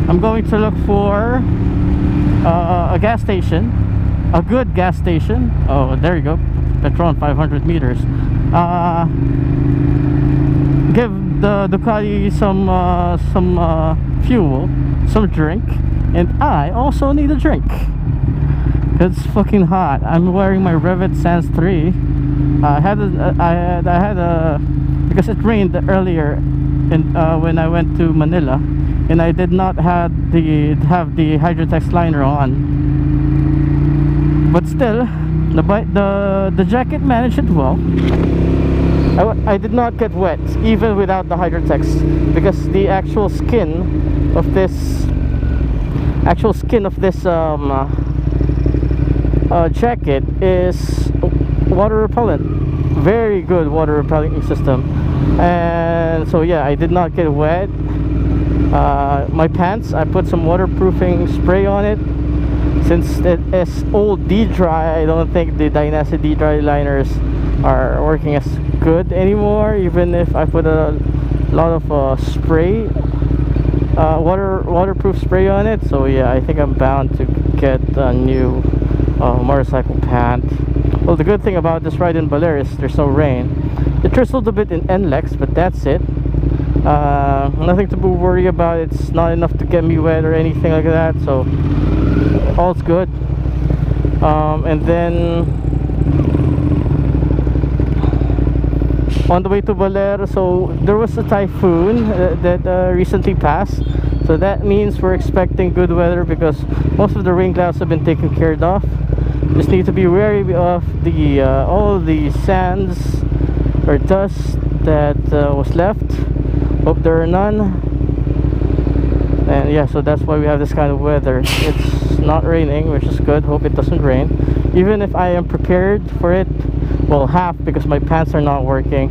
I'm going to look for a gas station, a good gas station. Oh, there you go, Petron 500 meters. Give the Ducati some fuel, some drink, and I also need a drink. It's fucking hot. I'm wearing my Revit Sans 3. I had a because it rained earlier when I went to Manila, and I did not have the Hydrotex liner on. But still, the jacket managed it well. I did not get wet even without the Hydrotex, because the actual skin of this jacket is water repellent, very good water repelling system. And so yeah, I did not get wet. My pants, I put some waterproofing spray on it. Since it is old D-Dry, I don't think the Dynasty D-Dry liners are working as good anymore, even if I put a lot of spray, waterproof spray on it. So yeah, I think I'm bound to get a new motorcycle pant. Well, the good thing about this ride in Baler is there's no rain. It drizzled a bit in NLEX, but that's it. Nothing to worry about. It's not enough to get me wet or anything like that, so all's good. And then on the way to Baler, so there was a typhoon that recently passed, so that means we're expecting good weather because most of the rain clouds have been taken care of. Just need to be wary of the all the sands or dust that was left. Hope there are none. And yeah, so that's why we have this kind of weather. It's not raining, which is good. Hope it doesn't rain, even if I am prepared for it. Well, half, because my pants are not working.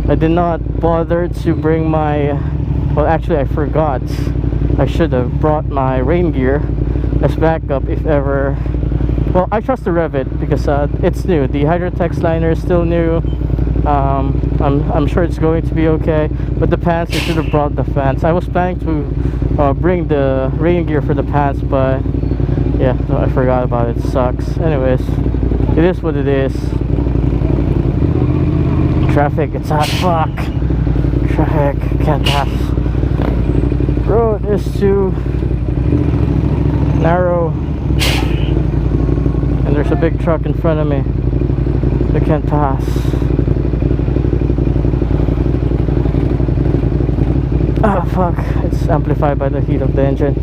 I did not bother to bring my, well, actually I forgot. I should have brought my rain gear as backup if ever. Well, I trust the Revit because it's new. The Hydrotex liner is still new. I'm sure it's going to be okay. But the pants, I should have brought the pants. I was planning to bring the rain gear for the pants, but yeah, so I forgot about it. Sucks. Anyways, it is what it is. Traffic, it's hot. Fuck. Traffic, can't pass. Road is too narrow, and there's a big truck in front of me. I can't pass. Ah, fuck. It's amplified by the heat of the engine.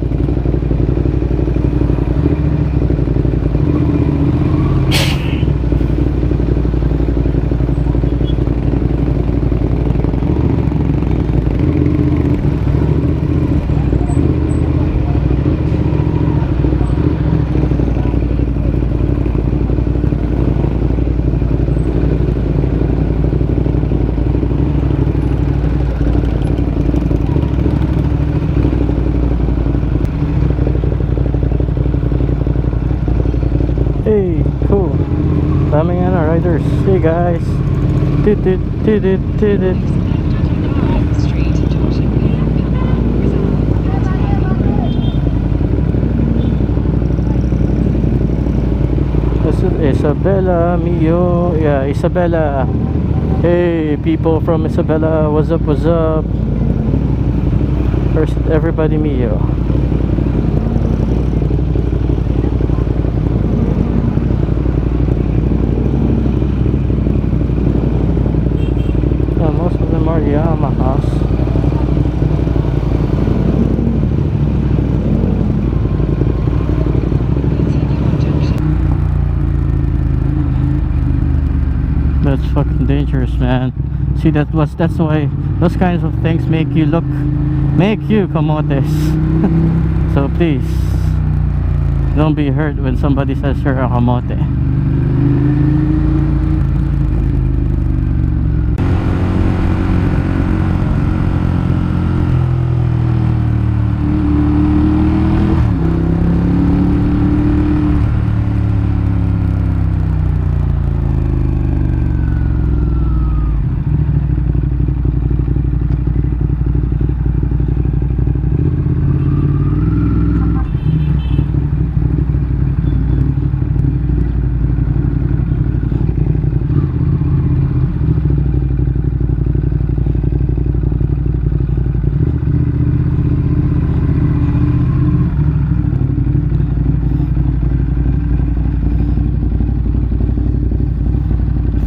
Hey, cool. Daming riders. Hey guys. This is Isabella Mio. Yeah, Isabella. Hey people from Isabella, what's up, what's up? First everybody Mio. Yamahas. That's fucking dangerous, man. See, that's why those kinds of things make you camotes. So please don't be hurt when somebody says you're a camote.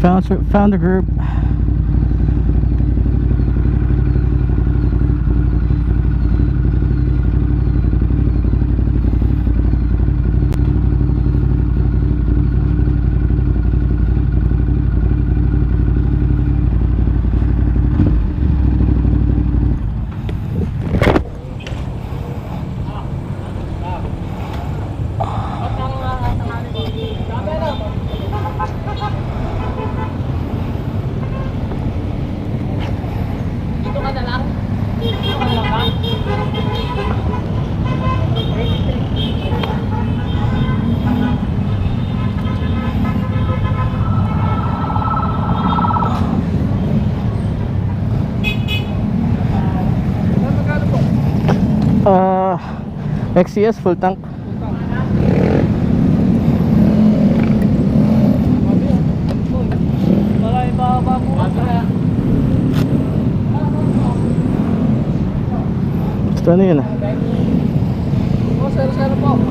Found the group. XCS full tank. Gusto ano yun?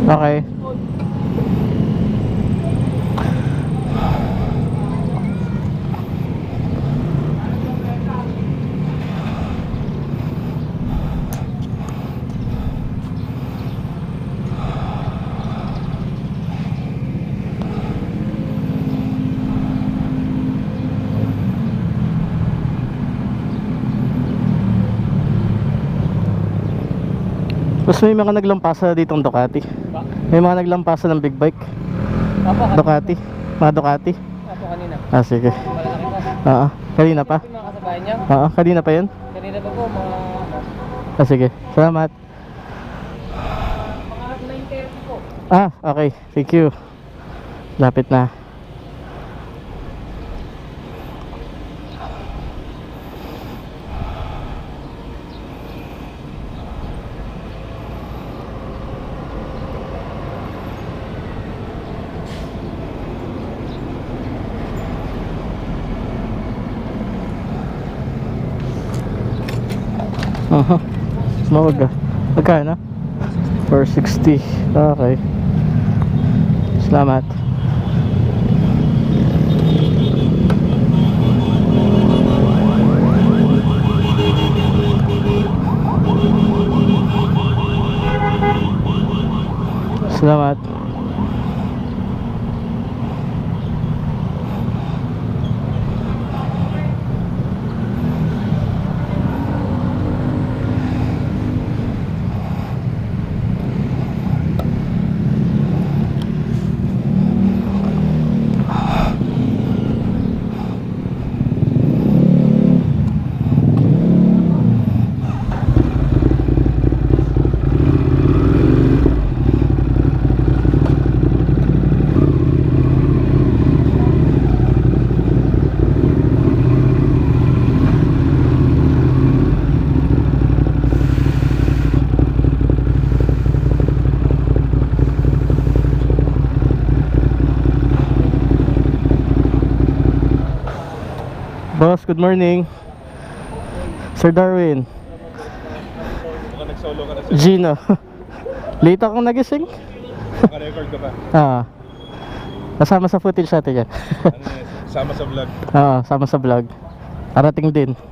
Okay. Tapos may mga naglampasa ditong Ducati. May mga naglampasa ng big bike. Ducati. Mga Ducati. Kanina. Ah, sige. Malaki na. Oo. Kanina pa? Yung mga kasabayan niya. Oo. Kanina pa yun? Kanina pa po, mga... Ah, sige. Salamat. Mga 9:30 po. Ah, okay. Thank you. Lapit na. Mawag ah. Magkano? 460. Okay. Salamat. Salamat. Boss, good morning. Sir Darwin. Nag-solo ka na sa Gino. Late akong nagising. naka-record ka pa. Ah. Kasama sa footage natin yan. Ano yan? Sama sa vlog. Oo, sama sa vlog. Parating din.